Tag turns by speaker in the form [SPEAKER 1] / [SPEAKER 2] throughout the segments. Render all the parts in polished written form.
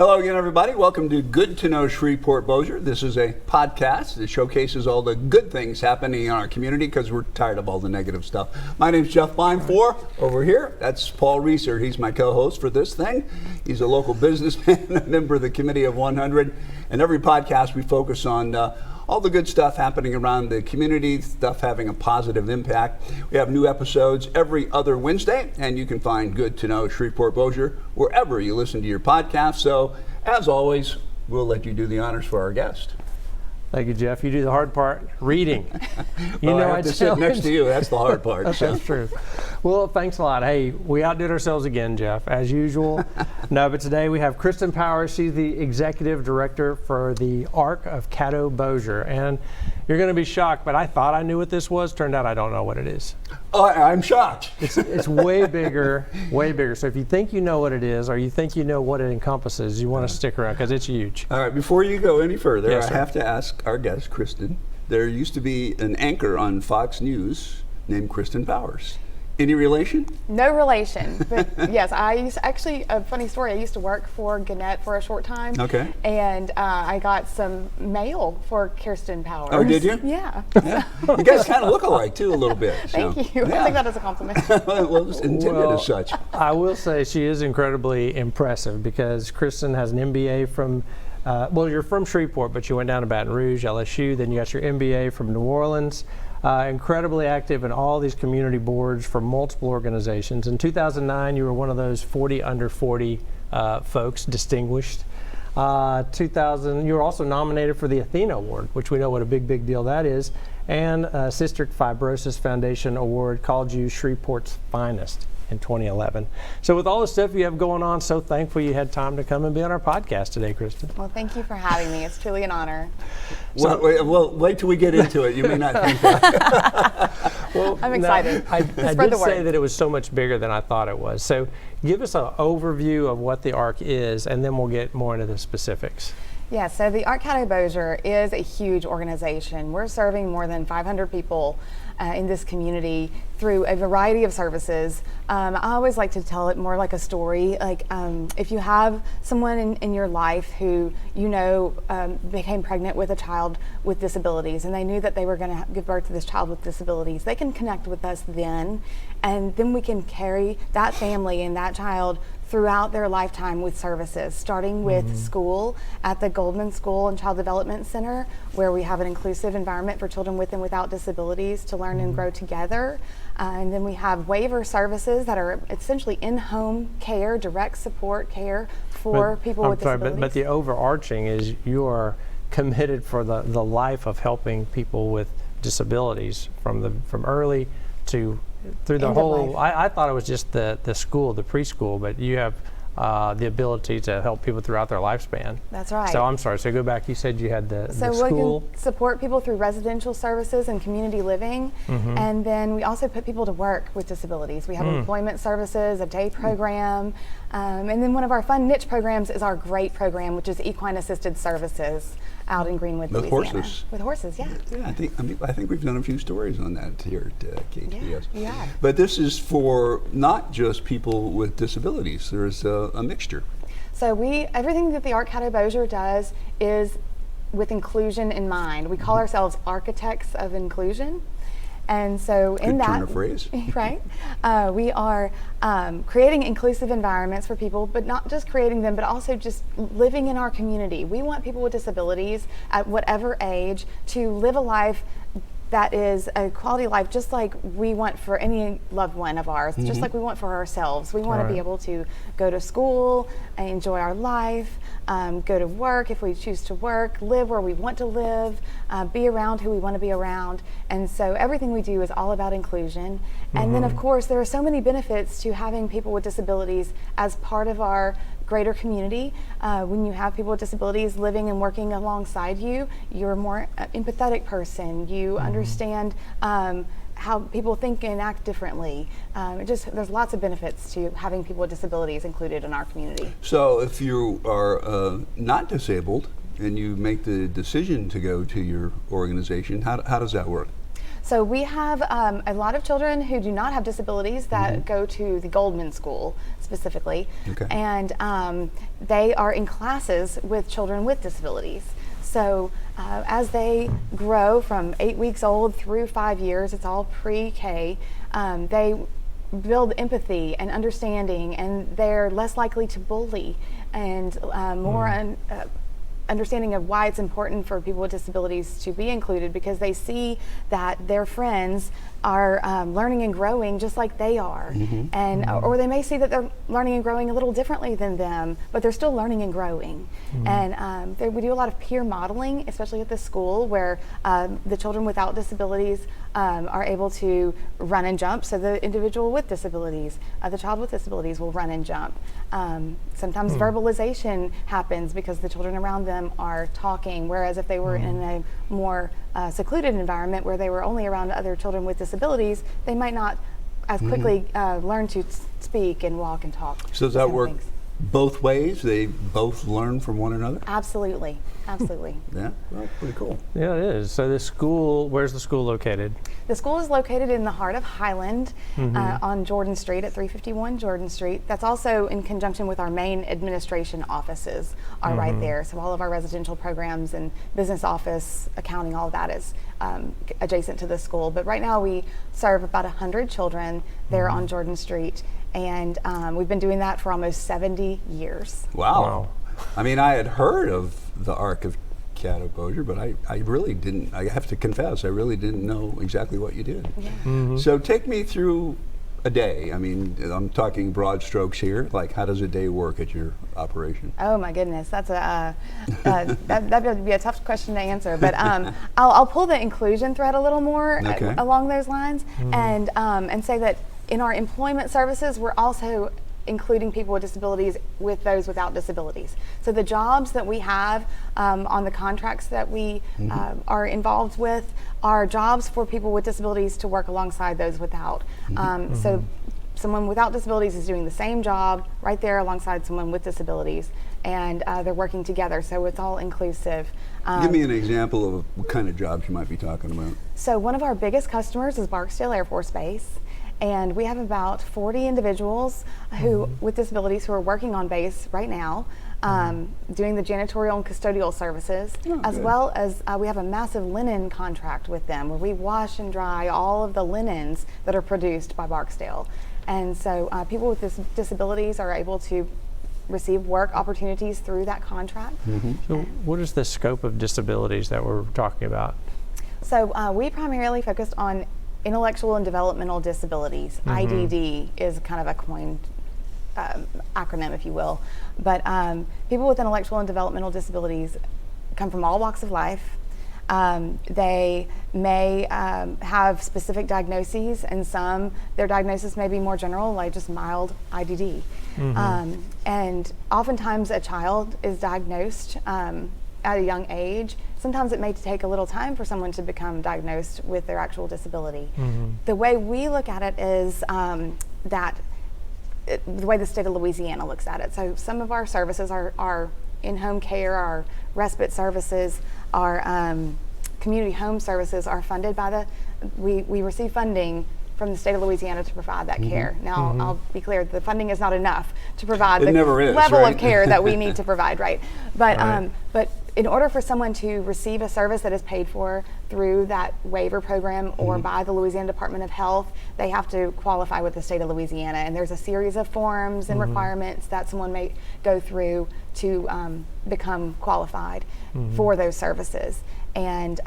[SPEAKER 1] Hello again, everybody. Welcome to Good to Know Shreveport-Bossier. This is a podcast that showcases all the good things happening in our community because we're tired of all the negative stuff. My name's Jeff Binefor. Over here, that's Paul Reeser. He's my co-host for this thing. He's a local businessman, a member of the Committee of 100. And every podcast we focus on all the good stuff happening around the community, stuff having a positive impact. We have new episodes every other Wednesday, and you can find Good to Know Shreveport-Bossier wherever you listen to your podcast. So, as always, we'll let you do the honors for our guest.
[SPEAKER 2] Thank you, Jeff. You do the hard part, reading.
[SPEAKER 1] Well, I have to sit next to you. That's the hard part.
[SPEAKER 2] That's true. Well, thanks a lot. Hey, we outdid ourselves again, Jeff, as usual. No, but today we have Kristen Powers. She's the executive director for the ARC of Caddo-Bossier. And you're going to be shocked, but I thought I knew what this was. Turned out I don't know what it is.
[SPEAKER 1] Oh, I'm shocked.
[SPEAKER 2] It's way bigger, way bigger. So if you think you know what it is, or you think you know what it encompasses, you want to stick around because it's huge.
[SPEAKER 1] All right, before you go any further,
[SPEAKER 2] Yes,
[SPEAKER 1] I
[SPEAKER 2] sir.
[SPEAKER 1] have to ask our guest, Kristen. There used to be an anchor on Fox News named Kristen Powers. Any relation?
[SPEAKER 3] No relation, but yes, actually, a funny story, I used to work for Gannett for a short time.
[SPEAKER 1] Okay.
[SPEAKER 3] And I got some mail for Kristen Powers.
[SPEAKER 1] Oh, did you?
[SPEAKER 3] Yeah.
[SPEAKER 1] Yeah. You guys kind of look alike, too, a little bit. So,
[SPEAKER 3] Thank you.
[SPEAKER 1] yeah.
[SPEAKER 3] I take that as a compliment.
[SPEAKER 1] Well, it's intended as such.
[SPEAKER 2] I will say she is incredibly impressive because Kristen has an MBA from, well, you're from Shreveport, but you went down to Baton Rouge, LSU, then you got your MBA from New Orleans. Incredibly active in all these community boards for multiple organizations. In 2009, you were one of those 40 under 40 folks, distinguished. 2000, you were also nominated for the Athena Award, which we know what a big deal that is. And Cystic Fibrosis Foundation Award called you Shreveport's Finest in 2011. So with all the stuff you have going on, so thankful you had time to come and be on our podcast today, Kristen.
[SPEAKER 3] Well, thank you for having me. It's truly an honor.
[SPEAKER 1] Well, wait till we get into it. You may not think that.
[SPEAKER 2] Well,
[SPEAKER 3] I'm excited.
[SPEAKER 2] I
[SPEAKER 3] Spread
[SPEAKER 2] did
[SPEAKER 3] the
[SPEAKER 2] say
[SPEAKER 3] word.
[SPEAKER 2] that it was so much bigger than I thought it was. So give us an overview of what the ARC is, and then we'll get more into the specifics.
[SPEAKER 3] Yeah, so the ARC Caddo-Bossier is a huge organization. We're serving more than 500 people in this community through a variety of services. I always like to tell it more like a story. Like if you have someone in your life who you know became pregnant with a child with disabilities, and they knew that they were going to give birth to this child with disabilities, they can connect with us then, and then we can carry that family and that child throughout their lifetime with services, starting with school at the Goldman School and Child Development Center, where we have an inclusive environment for children with and without disabilities to learn and grow together. And then we have waiver services that are essentially in-home care, direct support care for people with disabilities.
[SPEAKER 2] But the overarching is you are committed for the life of helping people with disabilities from early to through the
[SPEAKER 3] End of
[SPEAKER 2] whole.
[SPEAKER 3] life.
[SPEAKER 2] I thought it was just the school, the preschool, but you have the ability to help people throughout their lifespan.
[SPEAKER 3] That's right.
[SPEAKER 2] So I'm sorry. So go back. You said you had the
[SPEAKER 3] So
[SPEAKER 2] school.
[SPEAKER 3] we can support people through residential services and community living, and then we also put people to work with disabilities. We have employment services, a day program, and then one of our fun niche programs is our GREAT program, which is equine assisted services out in Greenwood,
[SPEAKER 1] With
[SPEAKER 3] Louisiana.
[SPEAKER 1] horses.
[SPEAKER 3] With horses, yeah.
[SPEAKER 1] Yeah, I think we've done a few stories on that here at KTBS.
[SPEAKER 3] Yeah, we have.
[SPEAKER 1] But this is for not just people with disabilities. There's a mixture.
[SPEAKER 3] So everything that the ARC Caddo-Bossier does is with inclusion in mind. We call ourselves architects of inclusion. And so in
[SPEAKER 1] Good
[SPEAKER 3] that,
[SPEAKER 1] turn of phrase.
[SPEAKER 3] right, we are creating inclusive environments for people, but not just creating them, but also just living in our community. We want people with disabilities at whatever age to live a life that is a quality life just like we want for any loved one of ours, just like we want for ourselves. We want to be able to go to school, enjoy our life, go to work if we choose to work, live where we want to live, be around who we want to be around. And so everything we do is all about inclusion. And then of course there are so many benefits to having people with disabilities as part of our greater community. When you have people with disabilities living and working alongside you, you're a more empathetic person. You understand how people think and act differently. There's lots of benefits to having people with disabilities included in our community.
[SPEAKER 1] So if you are not disabled and you make the decision to go to your organization, how does that work?
[SPEAKER 3] So we have a lot of children who do not have disabilities that go to the Goldman School specifically,
[SPEAKER 1] Okay.
[SPEAKER 3] and they are in classes with children with disabilities. So as they grow from 8 weeks old through 5 years, it's all pre-K, they build empathy and understanding, and they're less likely to bully, and more understanding of why it's important for people with disabilities to be included, because they see that their friends are learning and growing just like they are, and or they may see that they're learning and growing a little differently than them, but they're still learning and growing. And we do a lot of peer modeling, especially at the school, where the children without disabilities are able to run and jump. So the individual with disabilities, the child with disabilities, will run and jump. Sometimes verbalization happens because the children around them are talking, whereas if they were in a more secluded environment where they were only around other children with disabilities, they might not as quickly learn to speak and walk and talk.
[SPEAKER 1] So does that work both ways? They both learn from one another?
[SPEAKER 3] Absolutely, absolutely.
[SPEAKER 1] Yeah, well, pretty cool.
[SPEAKER 2] Yeah, it is. So the school, where's the school located?
[SPEAKER 3] The school is located in the heart of Highland on Jordan Street at 351 Jordan Street. That's also in conjunction with our main administration offices are right there. So all of our residential programs and business office, accounting, all of that is adjacent to the school. But right now we serve about 100 children there on Jordan Street. And we've been doing that for almost 70 years.
[SPEAKER 1] Wow. I mean, I had heard of the Arc of Caddo-Bossier, but I really didn't, I have to confess, I really didn't know exactly what you did. So take me through a day. I mean, I'm talking broad strokes here. Like, how does a day work at your operation?
[SPEAKER 3] Oh my goodness, that's that would be a tough question to answer. But I'll pull the inclusion thread a little more along those lines, and say that in our employment services, we're also including people with disabilities with those without disabilities. So the jobs that we have on the contracts that we are involved with are jobs for people with disabilities to work alongside those without. So someone without disabilities is doing the same job right there alongside someone with disabilities, and they're working together, so it's all inclusive.
[SPEAKER 1] Give me an example of what kind of jobs you might be talking about.
[SPEAKER 3] So one of our biggest customers is Barksdale Air Force Base. And we have about 40 individuals who, with disabilities, who are working on base right now, doing the janitorial and custodial services, as well as we have a massive linen contract with them where we wash and dry all of the linens that are produced by Barksdale. And so people with disabilities are able to receive work opportunities through that contract.
[SPEAKER 2] So what is the scope of disabilities that we're talking about?
[SPEAKER 3] So we primarily focused on intellectual and developmental disabilities. IDD is kind of a coined acronym, if you will. But people with intellectual and developmental disabilities come from all walks of life. They may have specific diagnoses, and their diagnosis may be more general, like just mild IDD. And oftentimes a child is diagnosed at a young age. Sometimes it may take a little time for someone to become diagnosed with their actual disability. The way we look at it is the way the state of Louisiana looks at it. So some of our services are in-home care, our respite services, our community home services are funded by we receive funding from the state of Louisiana to provide that care. Now, I'll be clear, the funding is not enough to provide the level of care that we need to provide, right? But but in order for someone to receive a service that is paid for through that waiver program or by the Louisiana Department of Health, they have to qualify with the state of Louisiana. And there's a series of forms and requirements that someone may go through to become qualified for those services. And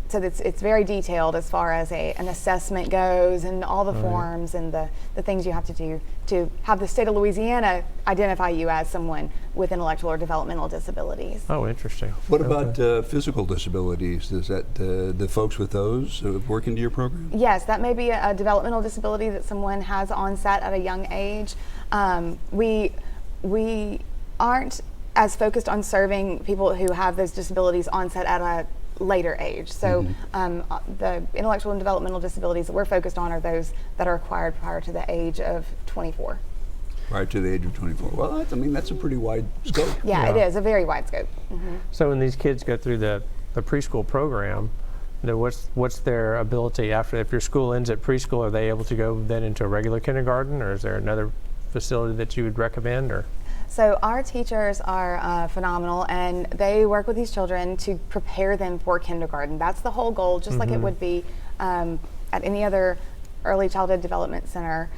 [SPEAKER 3] so it's very detailed as far as an assessment goes, and all the forms and the things you have to do to have the state of Louisiana identify you as someone with intellectual or developmental disabilities.
[SPEAKER 2] Oh, interesting.
[SPEAKER 1] What about physical disabilities? Does that the folks with those work into your program?
[SPEAKER 3] Yes, that may be a developmental disability that someone has onset at a young age. We aren't as focused on serving people who have those disabilities onset at a later age. So the intellectual and developmental disabilities that we're focused on are those that are acquired prior to the age of 24.
[SPEAKER 1] Prior to the age of 24. Well, that's a pretty wide scope.
[SPEAKER 3] Yeah, it is a very wide scope.
[SPEAKER 2] So when these kids go through the preschool program, what's their ability after, if your school ends at preschool, are they able to go then into a regular kindergarten, or is there another facility that you would recommend? Or
[SPEAKER 3] So our teachers are phenomenal, and they work with these children to prepare them for kindergarten. That's the whole goal, just like it would be at any other early childhood development center.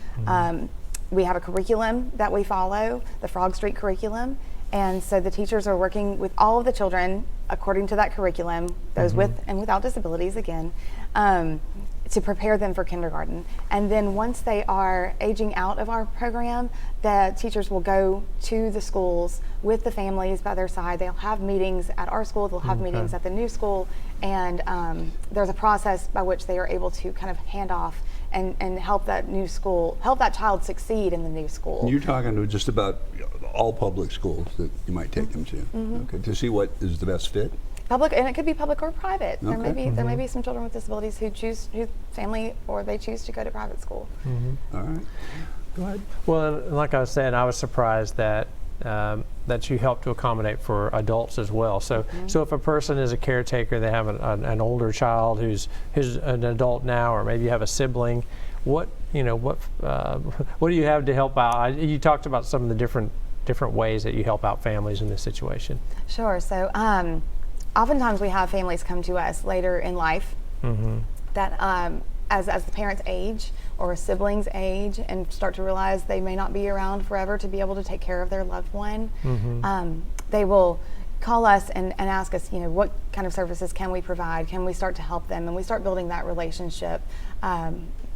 [SPEAKER 3] We have a curriculum that we follow, the Frog Street curriculum, and so the teachers are working with all of the children according to that curriculum, those with and without disabilities again, to prepare them for kindergarten. And then once they are aging out of our program, the teachers will go to the schools with the families by their side. They'll have meetings at our school, they'll have meetings at the new school, and there's a process by which they are able to kind of hand off and help that new school, help that child succeed in the new school.
[SPEAKER 1] You're talking to just about all public schools that you might take them to, okay, to see what is the best fit?
[SPEAKER 3] Public, and it could be public or private. There may
[SPEAKER 1] Okay.
[SPEAKER 3] be there may be some children with disabilities who family, or they choose to go to private school.
[SPEAKER 1] All right, go ahead.
[SPEAKER 2] well, and like I was saying, I was surprised that that you help to accommodate for adults as well. So, so if a person is a caretaker, they have an older child who's an adult now, or maybe you have a sibling, what do you have to help out? You talked about some of the different ways that you help out families in this situation.
[SPEAKER 3] Sure. So oftentimes we have families come to us later in life that as the parents age or siblings age and start to realize they may not be around forever to be able to take care of their loved one, they will call us and ask us, what kind of services can we provide? Can we start to help them? And we start building that relationship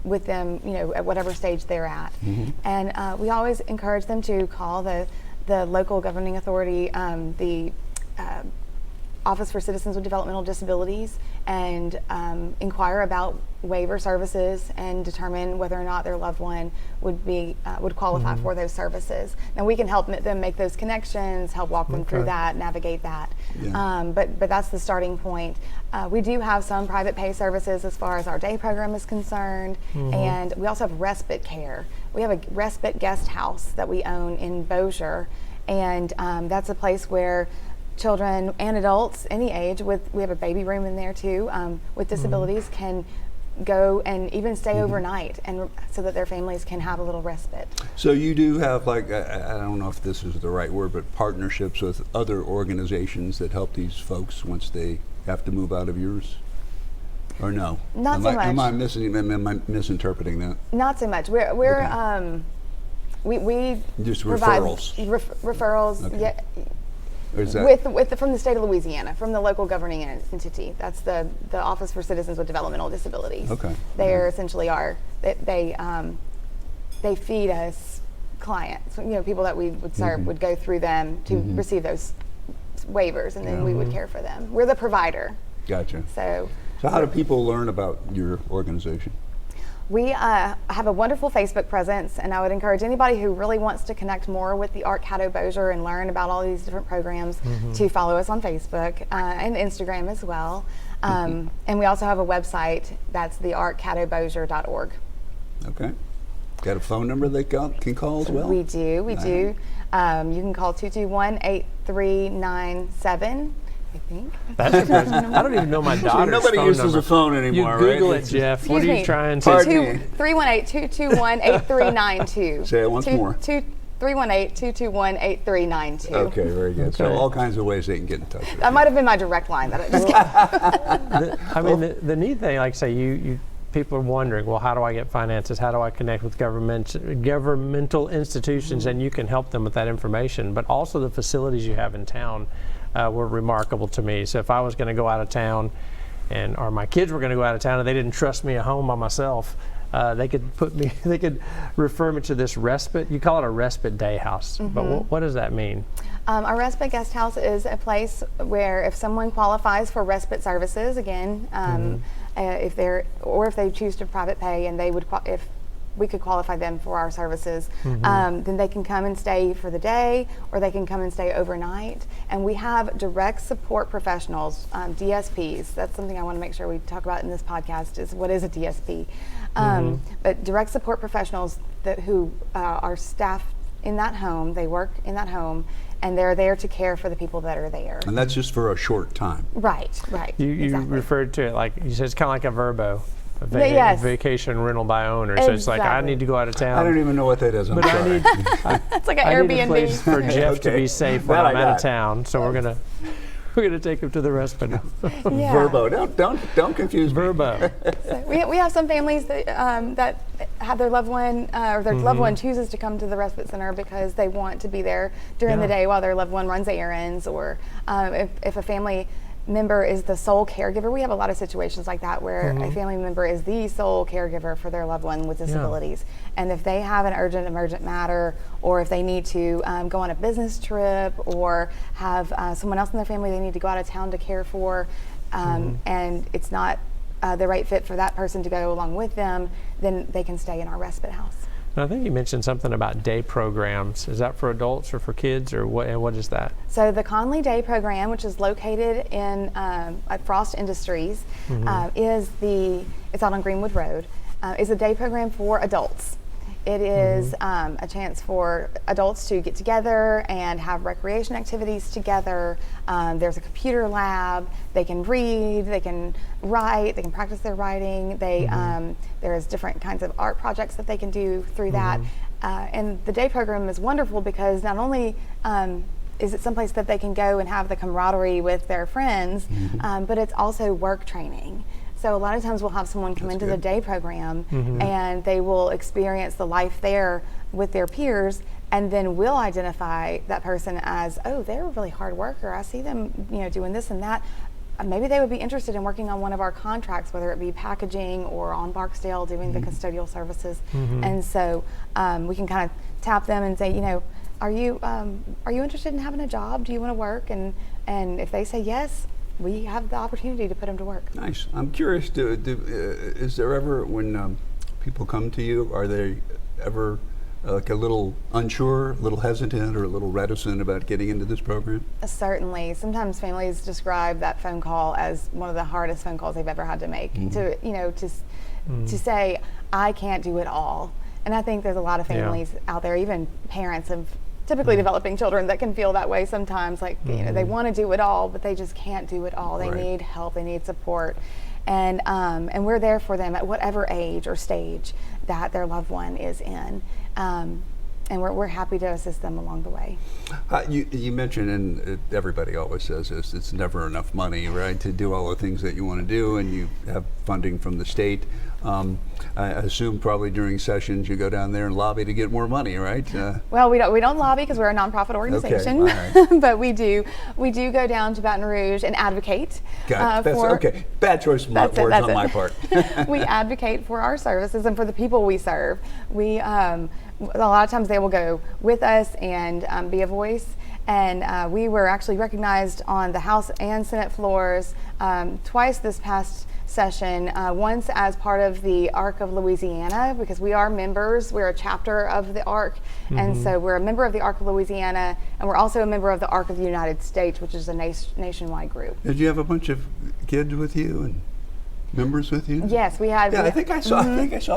[SPEAKER 3] with them, at whatever stage they're at. And we always encourage them to call the local governing authority, the Office for Citizens with Developmental Disabilities, and inquire about waiver services and determine whether or not their loved one would qualify for those services. Now we can help them make those connections, help walk them through that, navigate that.
[SPEAKER 1] Yeah.
[SPEAKER 3] But that's the starting point. We do have some private pay services as far as our day program is concerned, and we also have respite care. We have a respite guest house that we own in Bossier, and that's a place where children and adults any age we have a baby room in there too, with disabilities can go and even stay overnight, and so that their families can have a little respite.
[SPEAKER 1] So you do have, like, I don't know if this is the right word, but partnerships with other organizations that help these folks once they have to move out of yours? Or no?
[SPEAKER 3] Not so much.
[SPEAKER 1] Am I misinterpreting that?
[SPEAKER 3] Not so much. We're
[SPEAKER 1] Okay.
[SPEAKER 3] we
[SPEAKER 1] Just
[SPEAKER 3] provide
[SPEAKER 1] referrals.
[SPEAKER 3] Referrals.
[SPEAKER 1] Okay.
[SPEAKER 3] Yeah.
[SPEAKER 1] Or is that
[SPEAKER 3] From the state of Louisiana, from the local governing entity. That's the Office for Citizens with Developmental Disabilities.
[SPEAKER 1] Okay.
[SPEAKER 3] They are essentially they feed us clients. People that we would serve would go through them to receive those waivers, and then we would care for them. We're the provider.
[SPEAKER 1] Gotcha.
[SPEAKER 3] So
[SPEAKER 1] how do people learn about your organization?
[SPEAKER 3] we have a wonderful Facebook presence, and I would encourage anybody who really wants to connect more with the Art Caddo-Bossier and learn about all these different programs to follow us on Facebook and Instagram as well. And we also have a website that's theartcaddobossier.org.
[SPEAKER 1] Okay. Got a phone number they can call as well?
[SPEAKER 3] We do. You can call 221-8397. I think.
[SPEAKER 2] That's impressive. I don't even know my daughter's
[SPEAKER 1] Nobody
[SPEAKER 2] phone
[SPEAKER 1] uses
[SPEAKER 2] number.
[SPEAKER 1] a phone anymore,
[SPEAKER 2] You Google
[SPEAKER 1] right?
[SPEAKER 2] it, Jeff.
[SPEAKER 3] Excuse
[SPEAKER 2] What are you
[SPEAKER 3] me.
[SPEAKER 2] trying to
[SPEAKER 1] Pardon me.
[SPEAKER 3] 318-221-8392.
[SPEAKER 1] Say it once more.
[SPEAKER 3] 318-221-8392.
[SPEAKER 1] Okay, very good. So
[SPEAKER 2] Okay.
[SPEAKER 1] all kinds of ways they can get in touch with
[SPEAKER 3] That might have been my direct line that I just
[SPEAKER 2] I mean, the neat thing, like say, you people are wondering, well, how do I get finances? How do I connect with governmental institutions? And you can help them with that information. But also the facilities you have in town were remarkable to me. So if I was going to go out of town, or my kids were going to go out of town, and they didn't trust me at home by myself, they could refer me to this respite. You call it a respite day house, but what does that mean?
[SPEAKER 3] Our respite guest house is a place where if someone qualifies for respite services, again, if they choose to private pay, and they would, if we could qualify them for our services, then they can come and stay for the day, or they can come and stay overnight. And we have direct support professionals, DSPs. That's something I want to make sure we talk about in this podcast, is what is a DSP. But direct support professionals who are staffed in that home, they work in that home, and they're there to care for the people that are there.
[SPEAKER 1] And that's just for a short time.
[SPEAKER 3] Right.
[SPEAKER 2] You
[SPEAKER 3] exactly.
[SPEAKER 2] referred to it like, you said it's kind of like a VRBO.
[SPEAKER 3] Yes.
[SPEAKER 2] Vacation rental by owner. So it's like, I
[SPEAKER 3] Exactly.
[SPEAKER 2] need to go out of town.
[SPEAKER 1] I don't even know what that is. I'm
[SPEAKER 2] But
[SPEAKER 1] sorry.
[SPEAKER 2] I need,
[SPEAKER 3] It's like an
[SPEAKER 2] I need a
[SPEAKER 3] Airbnb.
[SPEAKER 2] place for Jeff to
[SPEAKER 1] Okay.
[SPEAKER 2] be safe when
[SPEAKER 1] That I
[SPEAKER 2] I'm out of
[SPEAKER 1] got.
[SPEAKER 2] town. So we're gonna take him to the respite.
[SPEAKER 3] Yeah.
[SPEAKER 1] Verbo. Don't confuse me.
[SPEAKER 2] VRBO.
[SPEAKER 3] So we have some families that that have their loved one or their loved one chooses to come to the respite center because they want to be there during the
[SPEAKER 2] Yeah.
[SPEAKER 3] day while their loved one runs errands, or if a family member is the sole caregiver. We have a lot of situations like that where a family member is the sole caregiver for their loved one with disabilities. And if they have an emergent matter, or if they need to go on a business trip, or have someone else in their family they need to go out of town to care for, and it's not the right fit for that person to go along with them, then they can stay in our respite house.
[SPEAKER 2] And I think you mentioned something about day programs. Is that for adults or for kids, or what? And what is that?
[SPEAKER 3] So the Conley Day program, which is located in at Frost Industries, it's out on Greenwood Road, is a day program for adults. It is a chance for adults to get together and have recreation activities together. There's a computer lab. They can read, they can write, they can practice their writing. There's different kinds of art projects that they can do through that. And the day program is wonderful because not only is it someplace that they can go and have the camaraderie with their friends, but it's also work training. So a lot of times we'll have someone come into the day program and they will experience the life there with their peers, and then we'll identify that person as, oh, they're a really hard worker. I see them, doing this and that. Maybe they would be interested in working on one of our contracts, whether it be packaging or on Barksdale doing the custodial services. And so we can kind of tap them and say, are you interested in having a job? Do you want to work? And if they say yes, we have the opportunity to put them to work.
[SPEAKER 1] Nice. I'm curious, is there ever, when people come to you, are they ever like a little unsure, a little hesitant, or a little reticent about getting into this program?
[SPEAKER 3] Certainly. Sometimes families describe that phone call as one of the hardest phone calls they've ever had to make. To say, I can't do it all. And I think there's a lot of families out there, even parents of typically developing children, that can feel that way sometimes. Like they want to do it all, but they just can't do it all. They need help. They need support, and we're there for them at whatever age or stage that their loved one is in. And we're happy to assist them along the way.
[SPEAKER 1] You mentioned, and everybody always says this, it's never enough money, right, to do all the things that you want to do, and you have funding from the state. I assume probably during sessions you go down there and lobby to get more money, right?
[SPEAKER 3] Well, we don't lobby because we're a nonprofit organization,
[SPEAKER 1] right.
[SPEAKER 3] but we do go down to Baton Rouge and advocate
[SPEAKER 1] Okay, bad choice of words on my part.
[SPEAKER 3] We advocate for our services and for the people we serve. We a lot of times they will go with us and be a voice. And we were actually recognized on the House and Senate floors twice this past session, once as part of the ARC of Louisiana, because we are members, we're a chapter of the ARC, and so we're a member of the ARC of Louisiana, and we're also a member of the ARC of the United States, which is a nationwide group.
[SPEAKER 1] Did you have a bunch of kids with you and members with you?
[SPEAKER 3] Yes, we had.
[SPEAKER 1] Yeah, I think I saw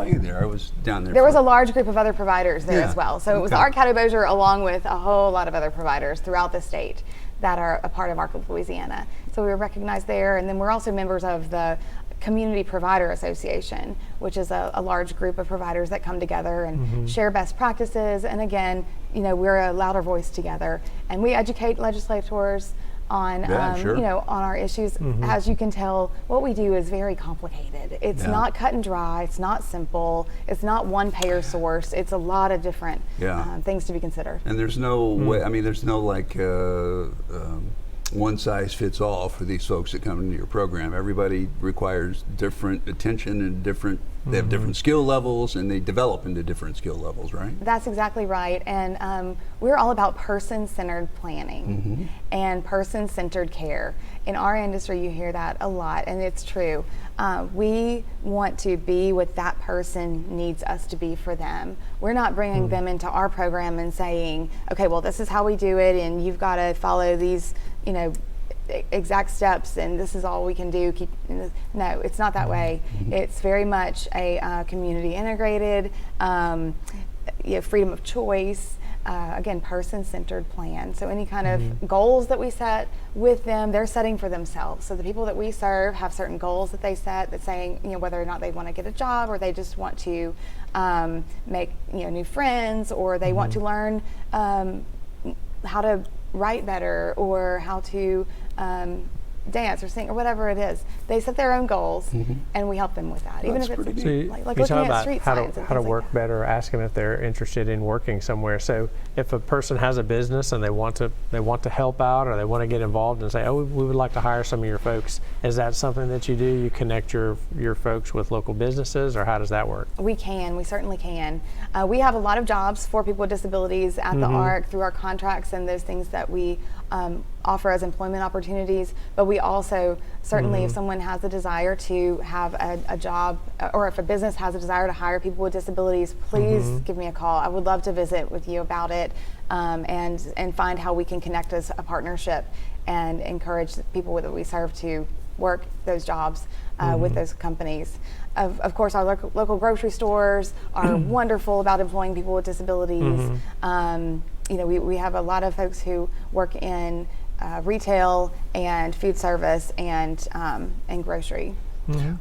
[SPEAKER 1] you there. I was down there.
[SPEAKER 3] There was a large group of other providers there as well. So it was
[SPEAKER 1] Okay.
[SPEAKER 3] ARC Caddo-Bossier along with a whole lot of other providers throughout the state that are a part of ARC of Louisiana. So we were recognized there, and then we're also members of the Community Provider Association, which is a large group of providers that come together and share best practices. And again, we're a louder voice together, and we educate legislators on on our issues. As you can tell, what we do is very complicated. It's not cut and dry. It's not simple. It's not one payer source. It's a lot of different things to be considered.
[SPEAKER 1] And there's no way. I mean, there's no like one size fits all for these folks that come into your program. Everybody requires different attention and different. They have different skill levels, and they develop into different skill levels, right?
[SPEAKER 3] That's exactly right. And we're all about person-centered planning and person-centered care. In our industry, you hear that a lot, and it's true. We want to be what that person needs us to be for them. We're not bringing them into our program and saying, okay, well, this is how we do it, and you've got to follow these, exact steps, and this is all we can do. No, it's not that way. It's very much a community integrated, freedom of choice, again, person-centered plan. So any kind of goals that we set with them, they're setting for themselves. So the people that we serve have certain goals that they set that's saying, whether or not they want to get a job, or they just want to make new friends, or they want to learn how to write better, or how to dance or sing, or whatever it is. They set their own goals, and we help them with that. Even if it's
[SPEAKER 1] pretty
[SPEAKER 2] So you,
[SPEAKER 3] like
[SPEAKER 2] you
[SPEAKER 3] looking
[SPEAKER 2] talk
[SPEAKER 3] at
[SPEAKER 2] about
[SPEAKER 3] street
[SPEAKER 2] how
[SPEAKER 3] signs
[SPEAKER 2] to
[SPEAKER 3] and
[SPEAKER 2] how to
[SPEAKER 3] things
[SPEAKER 2] work
[SPEAKER 3] like that.
[SPEAKER 2] better, ask them if they're interested in working somewhere. So if a person has a business and they want to help out, or they want to get involved and say, oh, we would like to hire some of your folks, is that something that you do? You connect your folks with local businesses, or how does that work?
[SPEAKER 3] We certainly can. We have a lot of jobs for people with disabilities at the ARC through our contracts and those things that we offer as employment opportunities. But we also, certainly if someone has a desire to have a job, or if a business has a desire to hire people with disabilities, please give me a call. I would love to visit with you about it, and find how we can connect as a partnership and encourage the people that we serve to work those jobs with those companies. Of course, our local grocery stores are wonderful about employing people with disabilities. We have a lot of folks who work in retail and food service and grocery.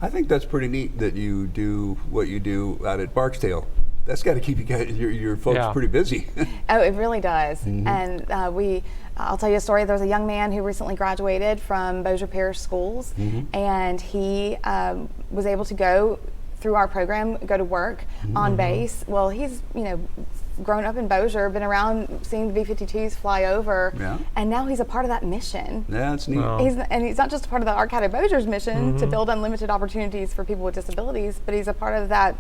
[SPEAKER 1] I think that's pretty neat that you do what you do out at Barksdale. That's got to keep you guys, your folks pretty busy.
[SPEAKER 3] Oh, it really does. And I'll tell you a story. There's a young man who recently graduated from Bossier Parish Schools, and he was able to go through our program, go to work on base. Well, he's grown up in Bossier, been around seeing the B-52s fly over, and now he's a part of that mission.
[SPEAKER 1] Yeah, that's neat.
[SPEAKER 2] Wow.
[SPEAKER 3] He's not just a part of the ARC Caddo-Bossier's mission to build unlimited opportunities for people with disabilities, but he's a part of that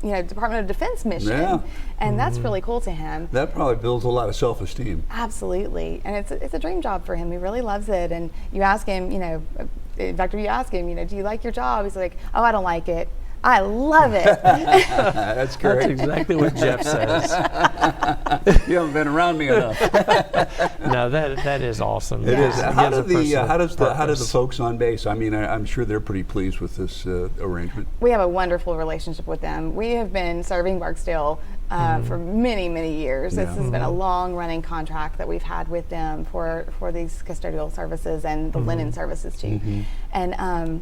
[SPEAKER 3] Department of Defense mission, and that's really cool to him.
[SPEAKER 1] That probably builds a lot of self-esteem.
[SPEAKER 3] Absolutely, and it's a dream job for him. He really loves it. And you ask him, in fact, if you ask him, do you like your job? He's like, oh, I don't like it. I love it.
[SPEAKER 1] That's great.
[SPEAKER 2] That's exactly what Jeff says.
[SPEAKER 1] You haven't been around me enough.
[SPEAKER 2] No, that is awesome.
[SPEAKER 1] It is. How
[SPEAKER 2] gives a
[SPEAKER 1] do
[SPEAKER 2] person
[SPEAKER 1] how do the
[SPEAKER 2] purpose.
[SPEAKER 1] folks on base? I mean, I'm sure they're pretty pleased with this arrangement.
[SPEAKER 3] We have a wonderful relationship with them. We have been serving Barksdale for many, many years. This has been a long-running contract that we've had with them for these custodial services and the linen services too. And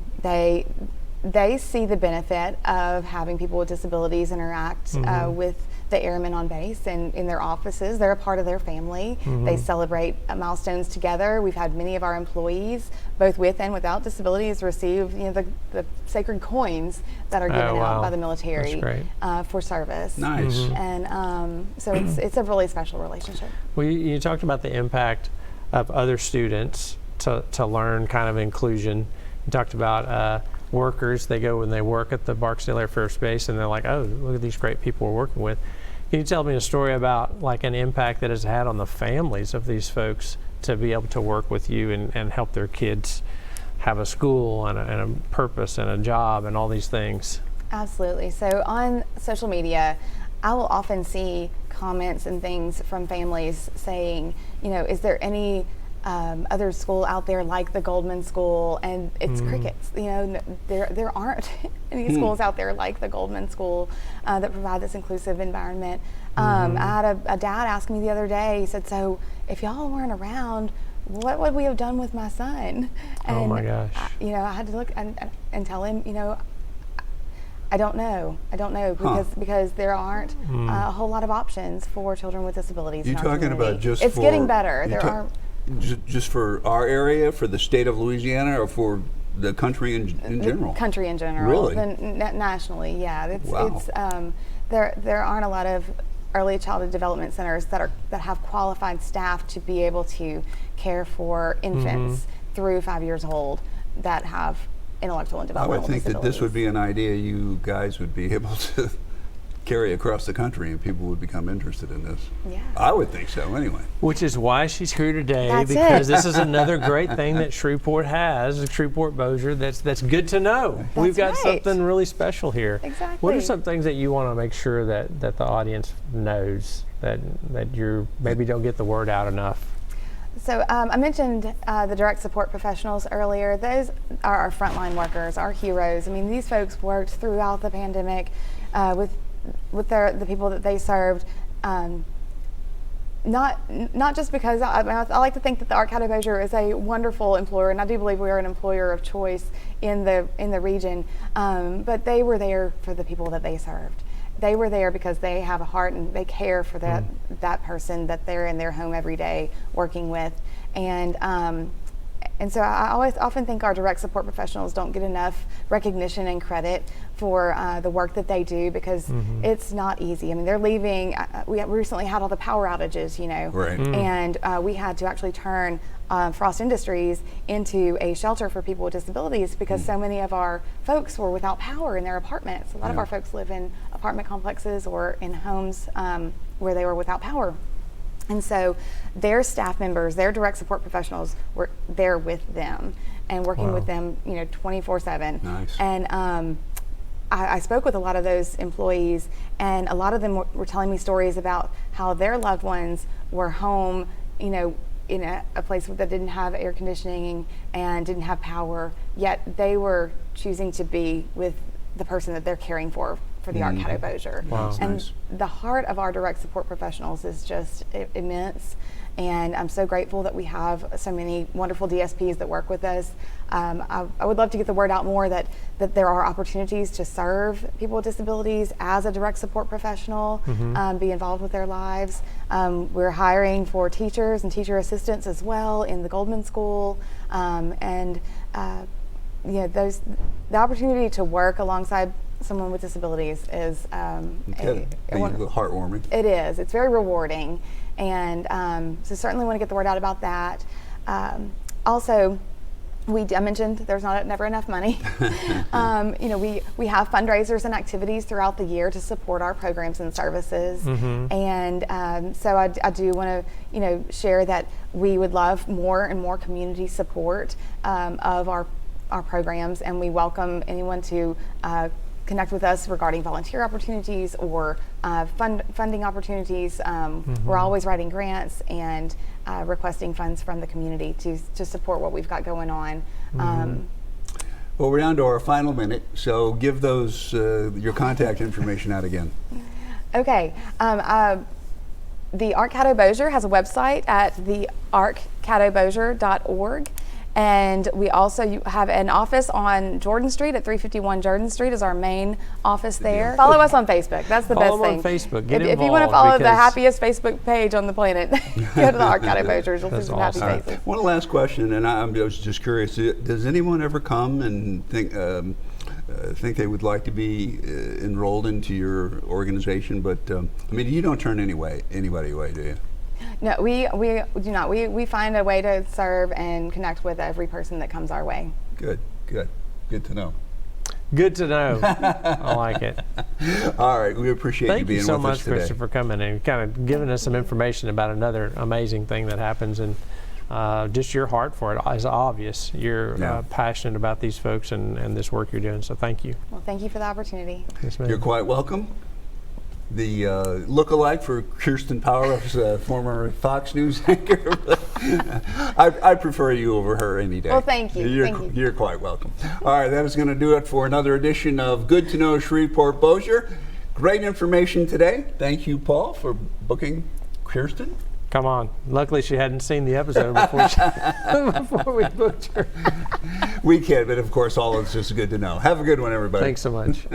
[SPEAKER 3] they see the benefit of having people with disabilities interact with the airmen on base and in their offices. They're a part of their family. They celebrate milestones together. We've had many of our employees, both with and without disabilities, receive the sacred coins that are given out by the military for service.
[SPEAKER 1] Nice.
[SPEAKER 3] And so it's a really special relationship.
[SPEAKER 2] Well, you talked about the impact of other students to learn kind of inclusion. You talked about workers. They go and they work at the Barksdale Air Force Base, and they're like, oh, look at these great people we're working with. Can you tell me a story about like an impact that has had on the families of these folks to be able to work with you and help their kids have a school and a purpose and a job and all these things?
[SPEAKER 3] Absolutely. So on social media, I will often see comments and things from families saying, is there any other school out there like the Goldman School? And it's crickets. There aren't any schools out there like the Goldman School that provide this inclusive environment. I had a dad ask me the other day, he said, so if y'all weren't around, what would we have done with my son? And
[SPEAKER 2] oh my gosh.
[SPEAKER 3] I had to look and tell him, I don't know because there aren't a whole lot of options for children with disabilities.
[SPEAKER 1] You're talking about just
[SPEAKER 3] it's getting better. There are
[SPEAKER 1] just for our area, for the state of Louisiana, or for the country in general?
[SPEAKER 3] Country in general.
[SPEAKER 1] Really?
[SPEAKER 3] Nationally, yeah.
[SPEAKER 1] Wow.
[SPEAKER 3] There aren't a lot of early childhood development centers that have qualified staff to be able to care for infants through 5 years old that have intellectual and
[SPEAKER 1] I
[SPEAKER 3] developmental
[SPEAKER 1] would think that this
[SPEAKER 3] disabilities.
[SPEAKER 1] would be an idea you guys would be able to carry across the country, and people would become interested in this.
[SPEAKER 3] Yeah.
[SPEAKER 1] I would think so, anyway.
[SPEAKER 2] Which is why she's here today,
[SPEAKER 3] That's
[SPEAKER 2] because
[SPEAKER 3] it.
[SPEAKER 2] this is another great thing that Shreveport has, Shreveport Bossier, that's good to know. We've got
[SPEAKER 3] right.
[SPEAKER 2] something really special here.
[SPEAKER 3] Exactly.
[SPEAKER 2] What are some things that you want to make sure that the audience knows, that you maybe don't get the word out enough?
[SPEAKER 3] So I mentioned the direct support professionals earlier. Those are our frontline workers, our heroes. I mean, these folks worked throughout the pandemic with the people that they served. not just because I like to think that the Art Caddo-Bossier is a wonderful employer, and I do believe we are an employer of choice in the region. But they were there for the people that they served. They were there because they have a heart and they care for that person that they're in their home every day working with, and so I often think our direct support professionals don't get enough recognition and credit for the work that they do, because it's not easy. I mean, they're leaving. We recently had all the power outages,
[SPEAKER 1] Right.
[SPEAKER 3] and we had to actually turn Frost Industries into a shelter for people with disabilities, because so many of our folks were without power in their apartments. A lot of our folks live in apartment complexes or in homes where they were without power. And so their staff members, their direct support professionals were there with them and working with them, 24/7.
[SPEAKER 1] Nice.
[SPEAKER 3] And I spoke with a lot of those employees, and a lot of them were telling me stories about how their loved ones were home, in a place that didn't have air conditioning and didn't have power, yet they were choosing to be with the person that they're caring for the Art Caddo-Bossier.
[SPEAKER 2] Wow.
[SPEAKER 3] And
[SPEAKER 1] Nice.
[SPEAKER 3] the heart of our direct support professionals is just immense, and I'm so grateful that we have so many wonderful DSPs that work with us. I would love to get the word out more that there are opportunities to serve people with disabilities as a direct support professional, be involved with their lives. We're hiring for teachers and teacher assistants as well in the Goldman School, the opportunity to work alongside someone with disabilities is
[SPEAKER 1] heartwarming.
[SPEAKER 3] It is. It's very rewarding, and so certainly want to get the word out about that. Also, I mentioned there's never enough money. We have fundraisers and activities throughout the year to support our programs and services, and so I do want to share that we would love more and more community support of our programs, and we welcome anyone to connect with us regarding volunteer opportunities or funding opportunities. We're always writing grants and requesting funds from the community to support what we've got going on.
[SPEAKER 1] Well, we're down to our final minute, so give those your contact information out again.
[SPEAKER 3] Okay. The Art Caddo-Bossier has a website at theartcaddobossier.org. And we also have an office on Jordan Street at 351 Jordan Street is our main office there. Follow us on Facebook. That's the best thing.
[SPEAKER 2] Follow on Facebook. Get
[SPEAKER 3] if you want to
[SPEAKER 2] involved,
[SPEAKER 3] follow the
[SPEAKER 2] because-
[SPEAKER 3] happiest Facebook page on the planet, go to the Art Caddo-Bossier. You'll see
[SPEAKER 2] That's
[SPEAKER 3] some
[SPEAKER 2] awesome.
[SPEAKER 3] happy
[SPEAKER 1] All right.
[SPEAKER 3] faces.
[SPEAKER 1] One last question, and I was just curious: does anyone ever come and think they would like to be enrolled into your organization? But you don't turn anybody away, do you?
[SPEAKER 3] No, we do not. We find a way to serve and connect with every person that comes our way.
[SPEAKER 1] Good to know.
[SPEAKER 2] Good to know. I like it.
[SPEAKER 1] All right, we appreciate you
[SPEAKER 2] Thank
[SPEAKER 1] being
[SPEAKER 2] you so
[SPEAKER 1] with
[SPEAKER 2] much,
[SPEAKER 1] us today.
[SPEAKER 2] Kristen, for coming and kind of giving us some information about another amazing thing that happens, and just your heart for it is obvious. You're passionate about these folks and this work you're doing, so thank you.
[SPEAKER 3] Well, thank you for the opportunity.
[SPEAKER 2] Yes, ma'am.
[SPEAKER 1] You're quite welcome. The look-alike for Kristen Powers, former Fox News anchor. I prefer you over her any day.
[SPEAKER 3] Well, thank you.
[SPEAKER 1] You're quite welcome. All right, that is going to do it for another edition of Good to Know Shreveport Bossier. Great information today. Thank you, Paul, for booking Kristen.
[SPEAKER 2] Come on. Luckily, she hadn't seen the episode before we booked her.
[SPEAKER 1] We can, but of course, all is just good to know. Have a good one, everybody.
[SPEAKER 2] Thanks so much.